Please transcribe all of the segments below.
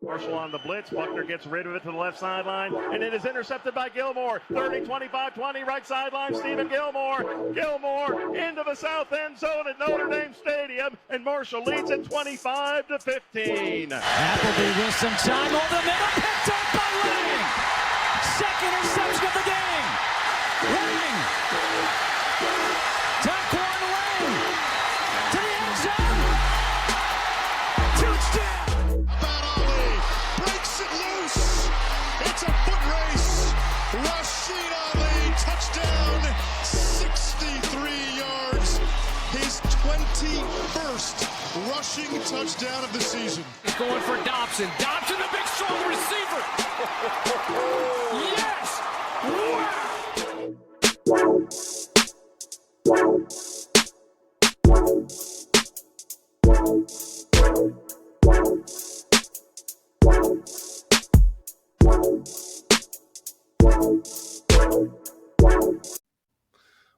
Marshall on the blitz. Buckner gets rid of it to the left sideline, and it is intercepted by Gilmore. 30, 25, 20, right sideline. Stephen Gilmore. Gilmore into the south end zone at Notre Dame Stadium, and Marshall leads it 25-15. Appleby with some time over the middle, picked up by Lang. Second interception of the game. Lang. Taquan Lang to the end zone. Touchdown. Breaks it loose. It's a foot race. Rashid Ali, touchdown, 63 yards. His 21st rushing touchdown of the season. He's going for Dobson. Dobson, the big strong receiver. Yes!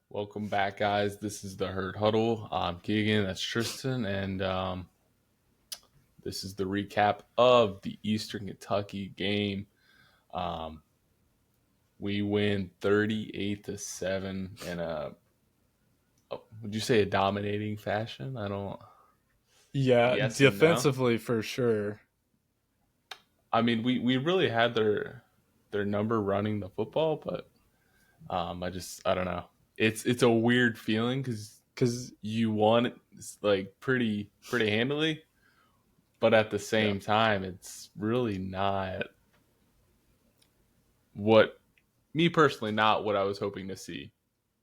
Welcome back, guys. This is the Herd Huddle. I'm Keegan, that's Tristan, and this is the recap of the Eastern Kentucky game. We win 38-7 in would you say a dominating fashion? Yeah, yes defensively for sure. I mean, we really had their number running the football, but I don't know. It's a weird feeling because you won it like pretty handily, but at the same time, it's really not not what I was hoping to see.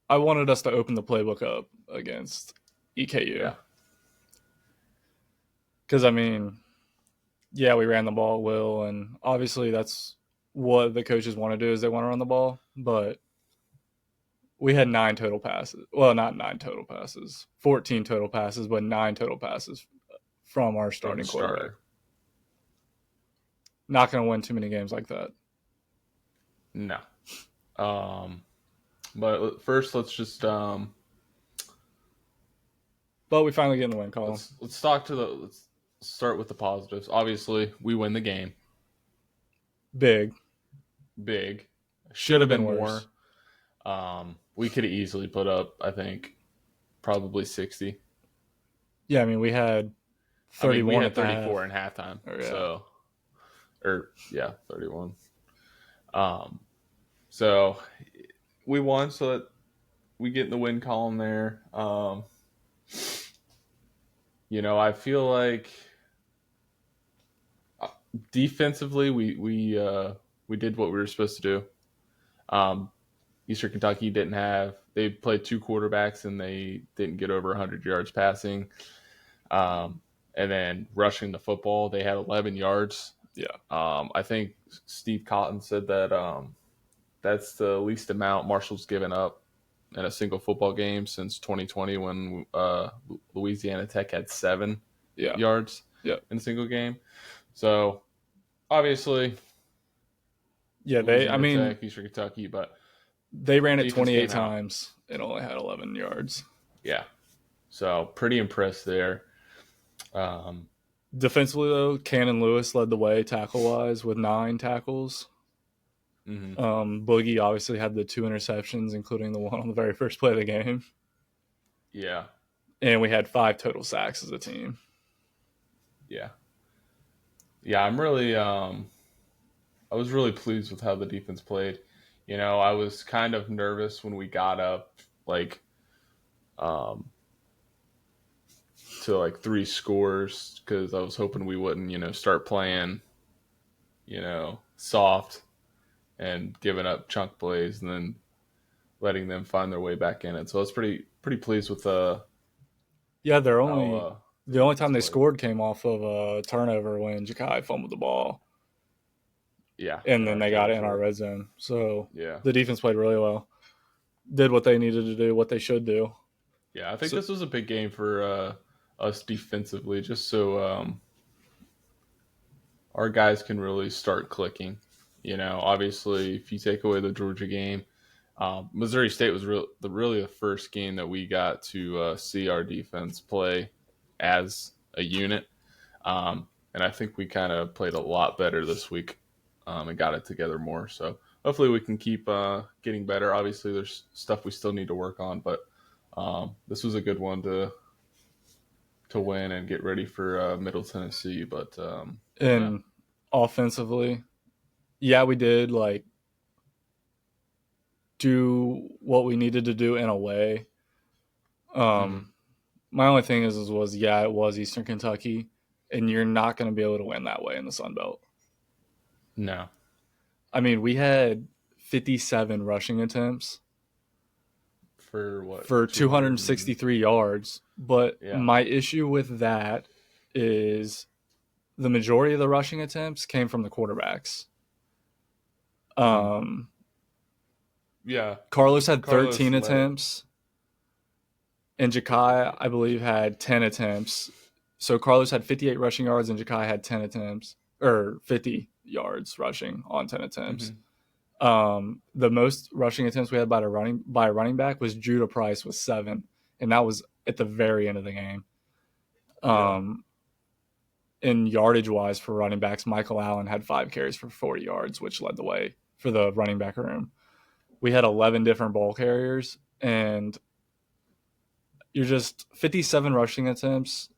I wanted us to open the playbook up against EKU. Yeah. Because, I mean, yeah, we ran the ball well, and obviously that's what the coaches want to do is they want to run the ball, but we had 9 total passes. Well, not 9 total passes. 14 total passes, but 9 total passes from our starting quarterback. Not going to win too many games like that. No. But first, let's just But we finally get in the win column. Let's start with the positives. Obviously, we win the game. Big. Should have been worse. more. We could have easily put up, I think, probably 60. Yeah, I mean, we had 31 we had at the 34 half. in halftime. Or, yeah. 31. So we won, so that we get in the win column there. I feel like defensively we did what we were supposed to do. Eastern Kentucky they played 2 quarterbacks and they didn't get over 100 yards passing. And then rushing the football, they had 11 yards. Yeah. I think Steve Cotton said that that's the least amount Marshall's given up in a single football game since 2020 when Louisiana Tech had 7 yards in a single game. So, obviously, Eastern Kentucky, but they ran it 28 times and only had 11 yards. Yeah. So, pretty impressed there. Defensively, though, Cannon Lewis led the way tackle-wise with 9 tackles. Mm-hmm. Boogie obviously had the 2 interceptions, including the one on the very first play of the game. Yeah. And we had 5 total sacks as a team. Yeah. Yeah, I'm really I was really pleased with how the defense played. I was kind of nervous when we got up to 3 scores because I was hoping we wouldn't, start playing, soft and giving up chunk plays and then letting them find their way back in it. So I was pretty pleased with the only time they scored came off of a turnover when Ja'Kai fumbled the ball. Yeah. And then they got it in our red zone. So yeah, the defense played really well. Did what they needed to do, what they should do. Yeah, I think this was a big game for us defensively, just so our guys can really start clicking. Obviously, if you take away the Georgia game, Missouri State was really the first game that we got to see our defense play as a unit. And I think we kind of played a lot better this week and got it together more. So hopefully we can keep getting better. Obviously, there's stuff we still need to work on, but this was a good one to win and get ready for Middle Tennessee. But And offensively, yeah, we did like do what we needed to do in a way. My only thing was it was Eastern Kentucky, and you're not going to be able to win that way in the Sun Belt. no. I mean, we had 57 rushing attempts For what? for 263 yards, but my issue with that is the majority of the rushing attempts came from the quarterbacks. Carlos had 13 attempts, and Ja'Kai, I believe, had 10 attempts. So Carlos had 58 rushing yards, and Ja'Kai had 10 attempts, or 50 yards rushing on 10 attempts. The most rushing attempts we had by a running back was Judah Price with 7, and that was at the very end of the game. In yardage wise for running backs, Michael Allen had 5 carries for 40 yards, which led the way for the running back room. We had 11 different ball carriers, and you're just 57 rushing attempts.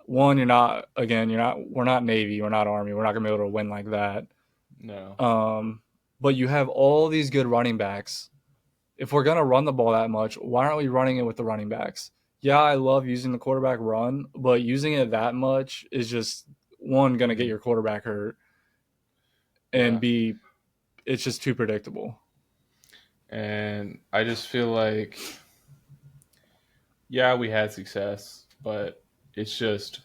One, we're not Navy, we're not Army, we're not gonna be able to win like that. No. But you have all these good running backs. If we're gonna run the ball that much, why aren't we running it with the running backs? Yeah, I love using the quarterback run, but using it that much is just, one, gonna get your quarterback hurt, and B, it's just too predictable. And I just feel like, yeah, we had success, but it's just,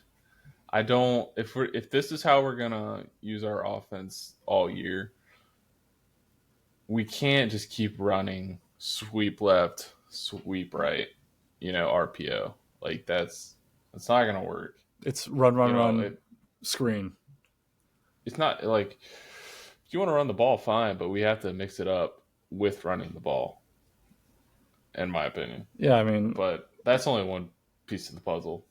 if this is how we're gonna use our offense all year, we can't just keep running sweep left, sweep right, RPO. Like that's not gonna work. It's run, screen. It's not like, if you want to run the ball, fine, but we have to mix it up with running the ball, in my opinion. Yeah, I mean, but that's only one piece of the puzzle.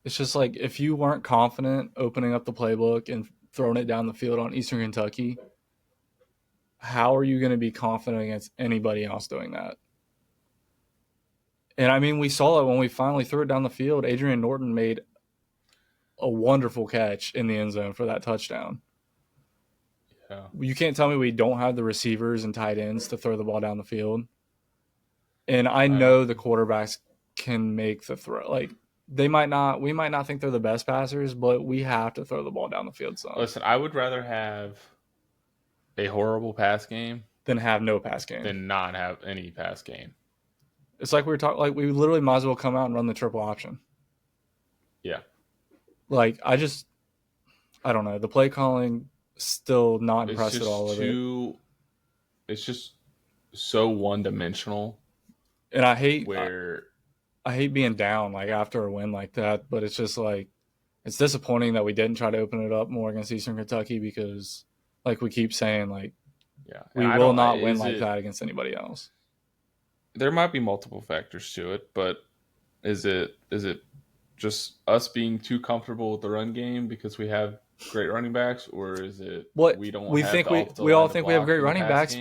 It's just like, if you weren't confident opening up the playbook and throwing it down the field on Eastern Kentucky, how are you going to be confident against anybody else doing that? And I mean, we saw it when we finally threw it down the field. Adrian Norton made a wonderful catch in the end zone for that touchdown. Yeah. You can't tell me we don't have the receivers and tight ends to throw the ball down the field. And I know the quarterbacks can make the throw. Like, we might not think they're the best passers, but we have to throw the ball down the field some. Listen, I would rather have a horrible pass game than have no pass game. Than not have any pass game. It's like we were talking, like, we literally might as well come out and run the triple option. Yeah. Like, I don't know. The play calling, still not impressed at all with it. It's just so one-dimensional. And I hate being down, like, after a win like that, but it's just like, it's disappointing that we didn't try to open it up more against Eastern Kentucky, because, like we keep saying, like, we will not win like that against anybody else. There might be multiple factors to it, but is it just us being too comfortable with the run game because we have great running backs, or is it we all think we have great running backs?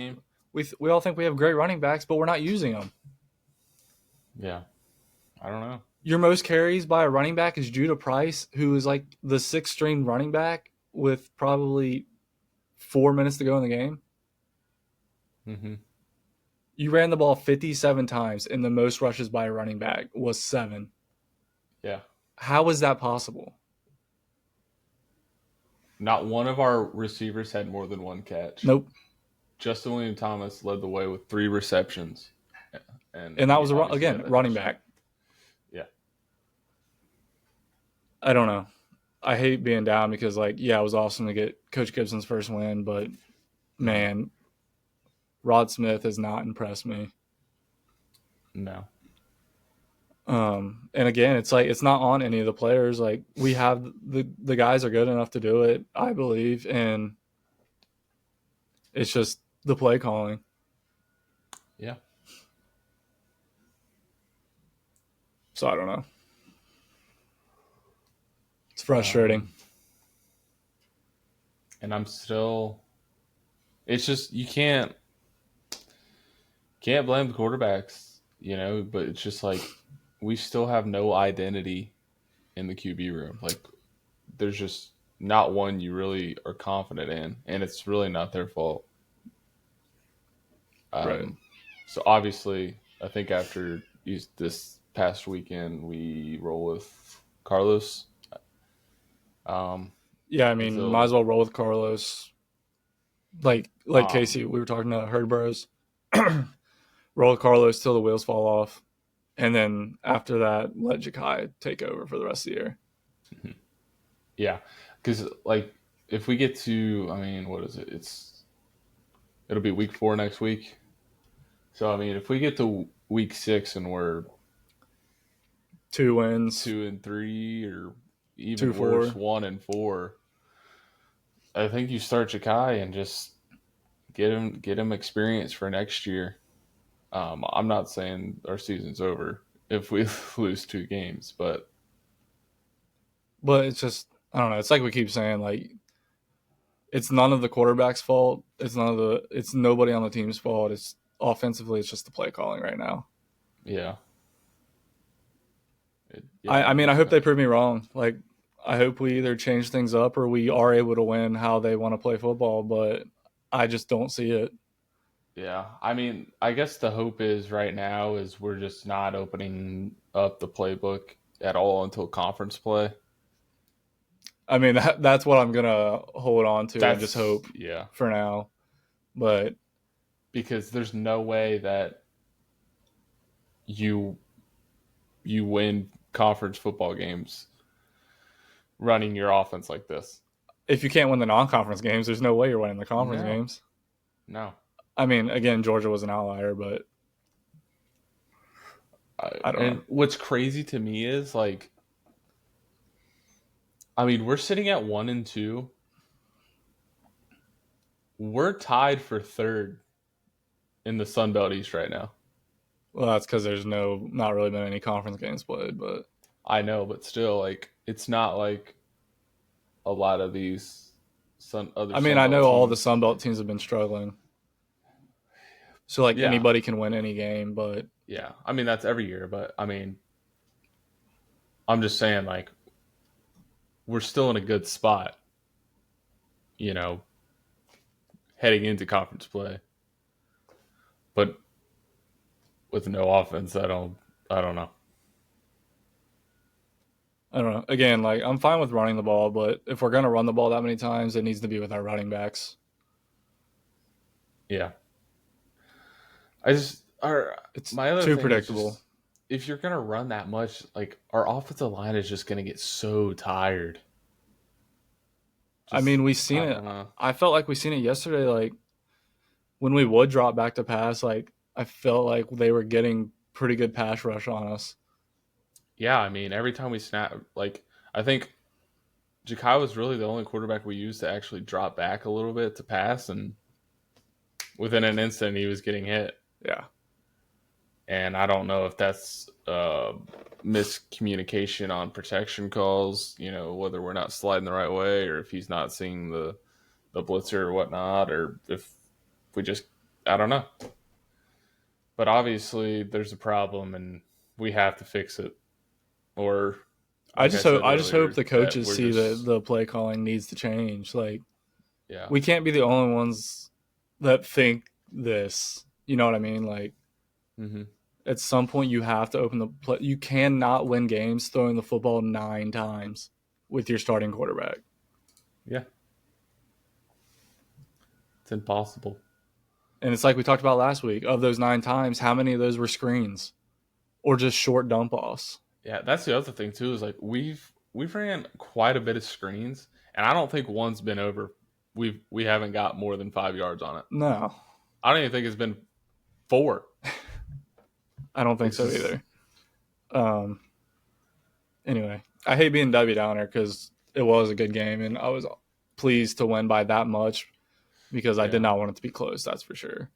We all think we have great running backs, but we're not using them. Yeah. I don't know. Your most carries by a running back is Judah Price, who is like the 6th string running back with probably 4 minutes to go in the game. Mm-hmm. You ran the ball 57 times, and the most rushes by a running back was 7. Yeah. How is that possible? Not one of our receivers had more than 1 catch. Nope. Justin William Thomas led the way with 3 receptions. And that was, running back. Yeah. I don't know. I hate being down because, like, yeah, it was awesome to get Coach Gibson's first win, but, man, Rod Smith has not impressed me. No. And again, it's like, it's not on any of the players. Like, we have the guys are good enough to do it, I believe, and it's just the play calling. Yeah. So I don't know. frustrating. And I'm still. It's just you can't blame the quarterbacks, But it's just like we still have no identity in the QB room. Like there's just not one you really are confident in, and it's really not their fault. Right. So obviously, I think after this past weekend, we roll with Carlos. Yeah, I mean, might as well roll with Carlos. Like Casey, we were talking to Herd Bros. Roll with Carlos till the wheels fall off, and then after that, let Ja'Kai take over for the rest of the year. Yeah, because like if we get to, I mean, what is it? It'll be week 4 next week. So I mean, if we get to week 6 and we're 2 wins, 2-3, or even worse, 1-4, I think you start Ja'Kai and just get him experience for next year. I'm not saying our season's over if we lose 2 games, but it's just, I don't know. It's like we keep saying, like, it's none of the quarterback's fault. It's nobody on the team's fault. It's offensively, it's just the play calling right now. Yeah. I mean, I hope they prove me wrong. Like, I hope we either change things up or we are able to win how they want to play football, but I just don't see it. Yeah. I mean, I guess the hope is right now is we're just not opening up the playbook at all until conference play. I mean, that's what I'm going to hold on to and just hope for now. But because there's no way that you win conference football games running your offense like this. If you can't win the non-conference games, there's no way you're winning the conference games. No. I mean, again, Georgia was an outlier, but I don't know. What's crazy to me is, like, I mean, we're sitting at 1-2. We're tied for 3rd in the Sun Belt East right now. Well, that's because there's not really been any conference games played, but I know, but still, like, it's not like a lot of these other. I mean, I know all the Sun Belt teams have been struggling, so like anybody can win any game, but yeah, I mean that's every year, but I mean, I'm just saying, like, we're still in a good spot, heading into conference play, but with no offense, I don't know. I don't know. Again, like, I'm fine with running the ball, but if we're going to run the ball that many times, it needs to be with our running backs. Yeah. It's too predictable. Just, if you're going to run that much, like, our offensive line is just going to get so tired. I mean, we've seen it. I felt like we seen it yesterday. Like, when we would drop back to pass, like, I felt like they were getting pretty good pass rush on us. Yeah, I mean, every time we snap, like, I think Ja'Kai was really the only quarterback we used to actually drop back a little bit to pass, and within an instant, he was getting hit. Yeah. And I don't know if that's miscommunication on protection calls, whether we're not sliding the right way or if he's not seeing the blitzer or whatnot, or if we just, I don't know. But obviously there's a problem and we have to fix it. Or I just hope the coaches see that the play calling needs to change. Like, we can't be the only ones that think this. You know what I mean? Like, at some point you have to open the play. You cannot win games throwing the football 9 times with your starting quarterback. Yeah. It's impossible. And it's like we talked about last week. Of those 9 times, how many of those were screens or just short dump offs? Yeah, that's the other thing too. Is like we've ran quite a bit of screens, and I don't think one's been over. We haven't got more than 5 yards on it. No, I don't even think it's been 4. I don't think so either. Anyway, I hate being Debbie Downer because it was a good game, and I was pleased to win by that much because I did not want it to be close. That's for sure.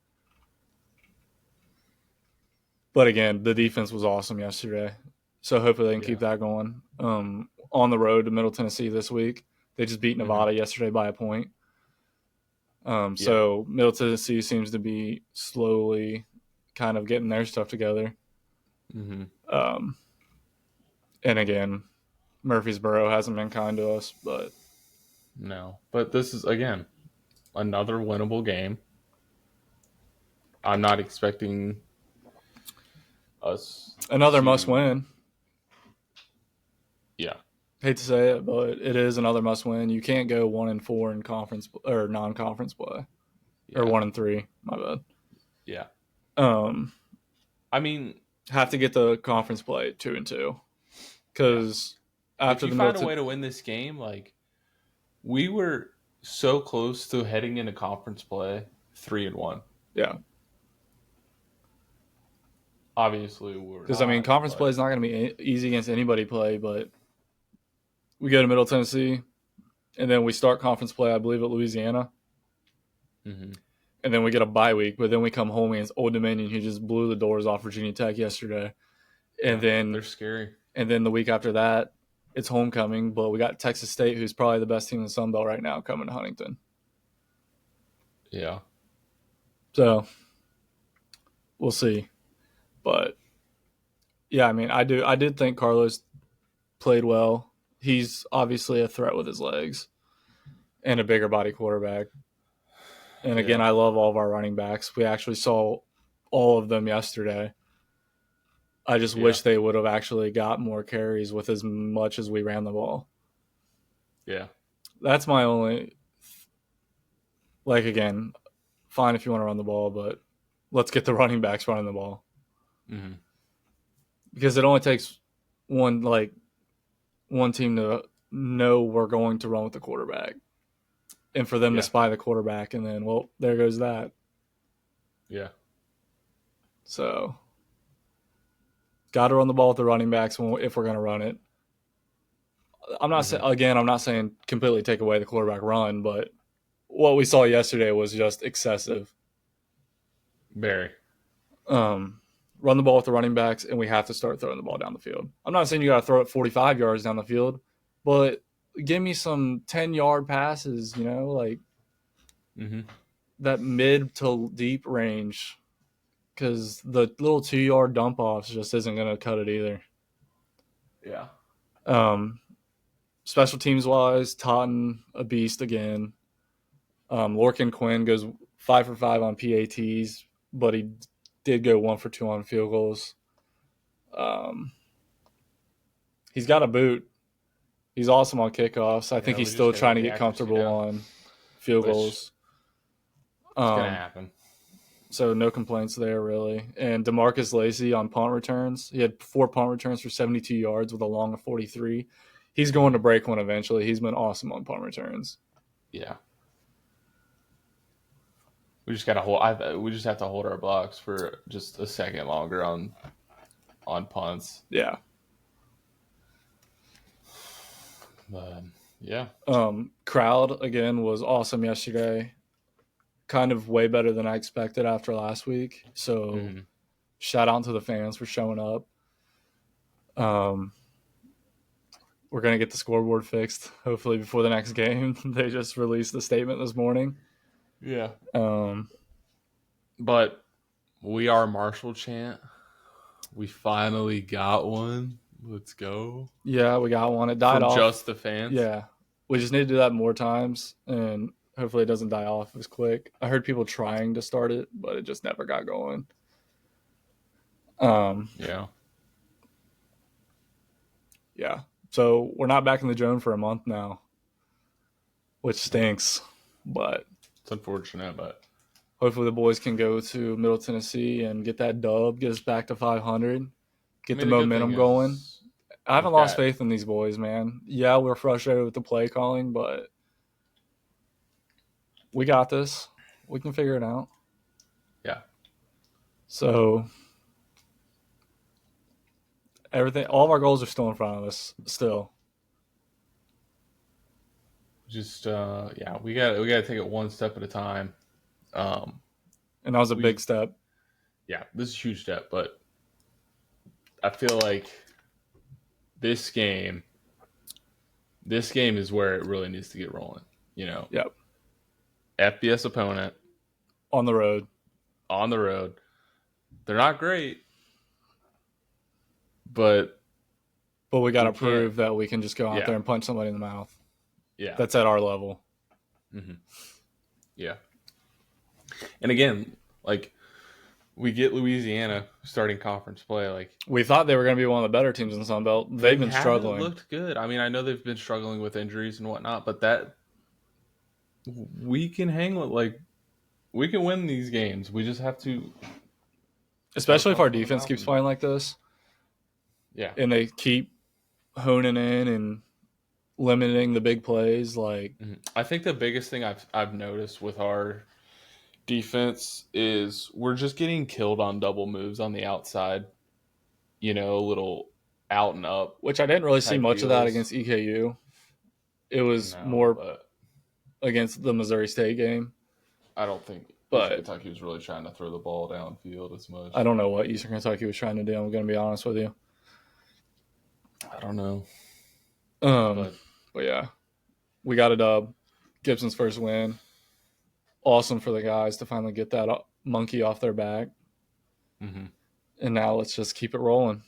But again, the defense was awesome yesterday. So hopefully they can keep that going. on the road to Middle Tennessee this week. They just beat Nevada yesterday by a point. So Middle Tennessee seems to be slowly kind of getting their stuff together. And again, Murfreesboro hasn't been kind to us, but No. But this is, again, another winnable game. I'm not expecting us another must win. Yeah. Hate to say it, but it is another must win. You can't go 1-4 in conference or non-conference play, or 1-3. My bad. Yeah. I mean, have to get the conference play 2-2 because after if you find a way to win this game, like we were so close to heading into conference play 3-1. Yeah. Obviously, we're because conference play is not going to be easy against anybody play, but we go to Middle Tennessee, and then we start conference play, I believe, at Louisiana. And then we get a bye week, but then we come home against Old Dominion, who just blew the doors off Virginia Tech yesterday. And then they're scary. And then the week after that, it's homecoming, but we got Texas State, who's probably the best team in the Sun Belt right now, coming to Huntington. Yeah. So we'll see. But yeah, I did think Carlos played well. He's obviously a threat with his legs and a bigger body quarterback. And again, I love all of our running backs. We actually saw all of them yesterday. I just wish they would have actually got more carries with as much as we ran the ball. Yeah. That's my only, again, fine if you want to run the ball, but let's get the running backs running the ball. Because it only takes one team to know we're going to run with the quarterback and for them to spy the quarterback, and then, well, there goes that. Yeah. So got to run the ball with the running backs if we're going to run it. I'm not saying completely take away the quarterback run, but what we saw yesterday was just excessive. Very. Run the ball with the running backs, and we have to start throwing the ball down the field. I'm not saying you got to throw it 45 yards down the field, but give me some 10-yard passes, that mid to deep range, because the little 2-yard dump offs just isn't going to cut it either. Yeah. Special teams wise, Totten a beast again. Lorcan Quinn goes 5 for 5 on PATs, but he did go 1 for 2 on field goals. He's got a boot. He's awesome on kickoffs. I think he's still trying to get comfortable on field goals. It's going to happen. So no complaints there, really. And DeMarcus Lacey on punt returns. He had 4 punt returns for 72 yards with a long of 43. He's going to break one eventually. He's been awesome on punt returns. Yeah. We just got to hold. We just have to hold our blocks for just a second longer on punts. Yeah. Yeah. Crowd again was awesome yesterday. Kind of way better than I expected after last week. So shout out to the fans for showing up. We're going to get the scoreboard fixed, hopefully before the next game. They just released the statement this morning. Yeah. But we are Marshall chant. We finally got one. Let's go. Yeah, we got one. It died off. Just the fans? Yeah. We just need to do that more times, and hopefully it doesn't die off as quick. I heard people trying to start it, but it just never got going. Yeah. Yeah. So we're not back in the zone for a month now, which stinks, but it's unfortunate, but hopefully the boys can go to Middle Tennessee and get that dub, get us back to 500, get the momentum going. I haven't lost faith in these boys, man. Yeah, we're frustrated with the play calling, but we got this. We can figure it out. Yeah. So all of our goals are still in front of us. Still. Just we gotta take it one step at a time. And that was a big step. Yeah, this is a huge step, but I feel like this game this game is where it really needs to get rolling. Yep. FBS opponent On the road. They're not great, but we got to prove that we can just go out there and punch somebody in the mouth. Yeah. That's at our level. Mm-hmm. Yeah. And again, like, we get Louisiana starting conference play. Like, we thought they were going to be one of the better teams in the Sun Belt. They've been struggling. Looked good. I mean, I know they've been struggling with injuries and whatnot, but that we can hang with, like, we can win these games. We just have to, especially if our defense keeps playing like this. Yeah, and they keep honing in and limiting the big plays. Like, I think the biggest thing I've noticed with our defense is we're just getting killed on double moves on the outside. A little out and up, which I didn't really see much of that against EKU. It was more against the Missouri State game. I don't think Kentucky was really trying to throw the ball downfield as much. I don't know what Eastern Kentucky was trying to do. I'm going to be honest with you. I don't know. But yeah, we got a dub. Gibson's first win. Awesome for the guys to finally get that monkey off their back. Mm-hmm. And now let's just keep it rolling.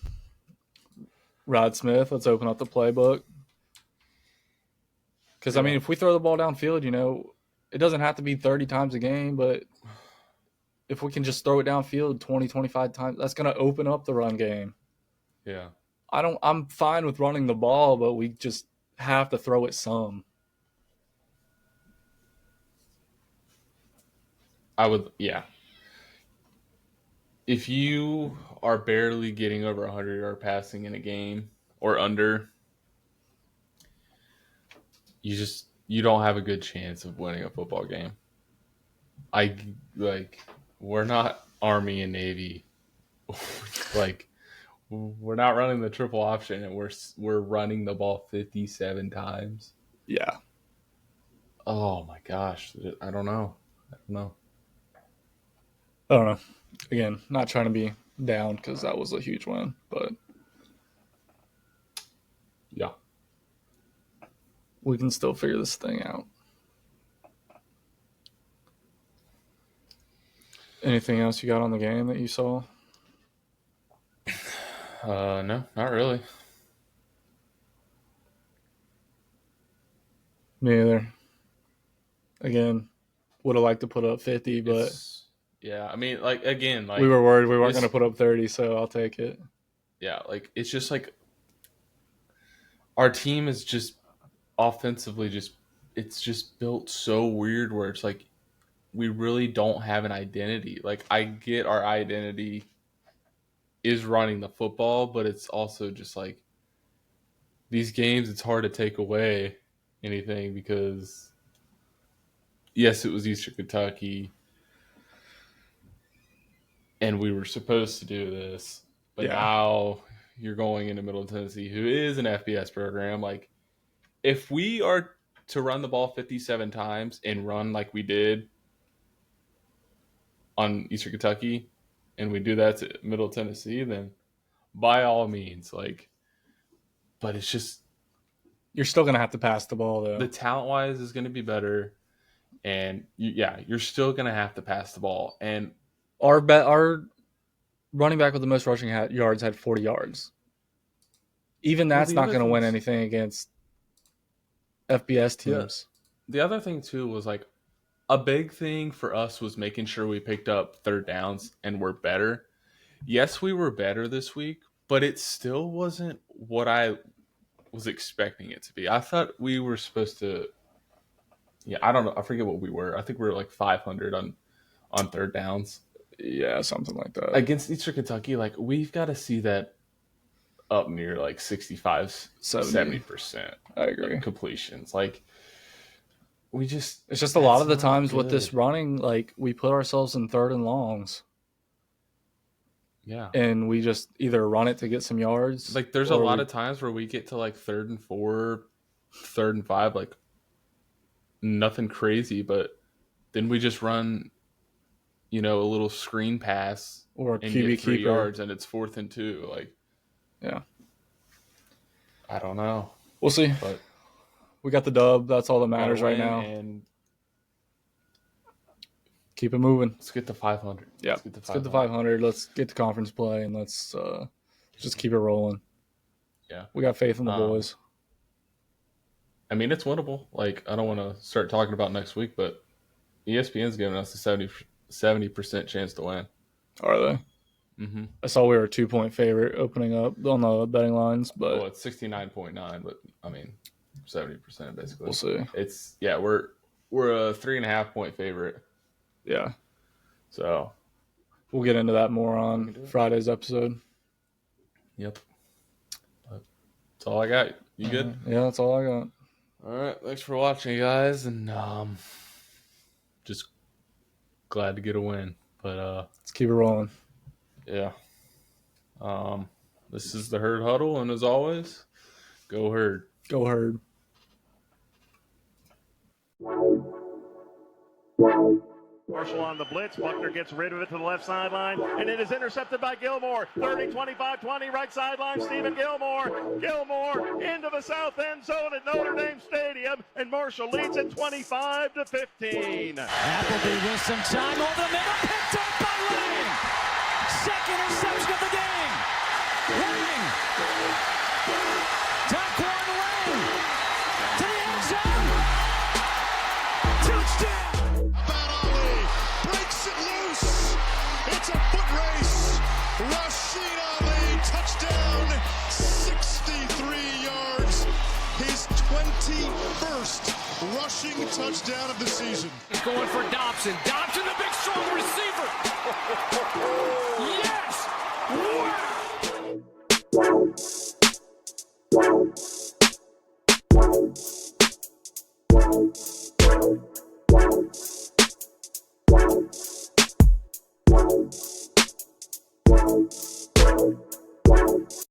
Rod Smith, let's open up the playbook. Because, I mean, if we throw the ball downfield, it doesn't have to be 30 times a game, but if we can just throw it downfield 20, 25 times, that's going to open up the run game. Yeah. I'm fine with running the ball, but we just have to throw it some. If you are barely getting over 100-yard passing in a game or under, you don't have a good chance of winning a football game. We're not Army and Navy. We're not running the triple option, and we're running the ball 57 times. Yeah. Oh my gosh, I don't know. Again, not trying to be down because that was a huge win, but yeah, we can still figure this thing out. Anything else you got on the game that you saw? No, not really. Me either. Again, would have liked to put up 50, but yeah, I mean, we were worried we weren't going to put up 30, so I'll take it. Yeah, it's just our team is just offensively it's just built so weird where it's like we really don't have an identity. Like, I get our identity is running the football, but it's also just like these games, it's hard to take away anything because yes, it was Eastern Kentucky and we were supposed to do this, but now you're going into Middle Tennessee, who is an FBS program. Like, if we are to run the ball 57 times and run like we did on Eastern Kentucky, and we do that to Middle Tennessee, then by all means, but it's just, you're still going to have to pass the ball, though. The talent-wise is going to be better, and you're still going to have to pass the ball. And our running back with the most rushing yards had 40 yards. Even that's not going to win anything against FBS teams. The other thing, too, was a big thing for us was making sure we picked up third downs and were better. Yes, we were better this week, but it still wasn't what I was expecting it to be. I thought we were supposed to, I don't know. I forget what we were. I think we were 500 on third downs. Yeah, something like that. Against Eastern Kentucky, we've got to see that up near 65, 70%. I agree. Completions. It's just a lot of the times with this running, we put ourselves in third and longs. Yeah. And we just either run it to get some yards. There's a lot of times where we get to third and 4, third and 5, nothing crazy, but then we just run, a little screen pass or a and QB get 3 keeper. yards and it's 4th and 2. Yeah. I don't know. We'll see. But We got the dub. That's all that matters right now. And Keep it moving. let's get to 500. Yeah, let's get to 500. Let's get to conference play, and let's just keep it rolling. Yeah. We got faith in the boys. I mean, it's winnable. Like, I don't want to start talking about next week, but ESPN's giving us a 70% chance to win. Are they? Mm-hmm. I saw we were a 2-point favorite opening up on the betting lines, but Well, it's 69.9, but I mean, 70% basically. we'll see. We're a 3.5 point favorite. Yeah. So We'll get into that more on Friday's episode. Yep. That's all I got. You good? Yeah, that's all I got. All right. Thanks for watching, guys, and just glad to get a win. But Let's keep it rolling. yeah. This is the Herd Huddle, and as always, go Herd. Go Herd. Marshall on the blitz. Buckner gets rid of it to the left sideline, and it is intercepted by Gilmore. 30, 25, 20, right sideline. Stephen Gilmore. Gilmore into the south end zone at Notre Dame Stadium, and Marshall leads it 25-15. Appleby with some time over the middle, picked up by Lang. Second interception of the game. Lang. Taquan Lang to the end zone. Touchdown. Breaks it loose. It's a foot race. Rashid Ali, touchdown, 63 yards. His 21st rushing touchdown of the season. He's going for Dobson. Dobson, the big strong receiver. Yes!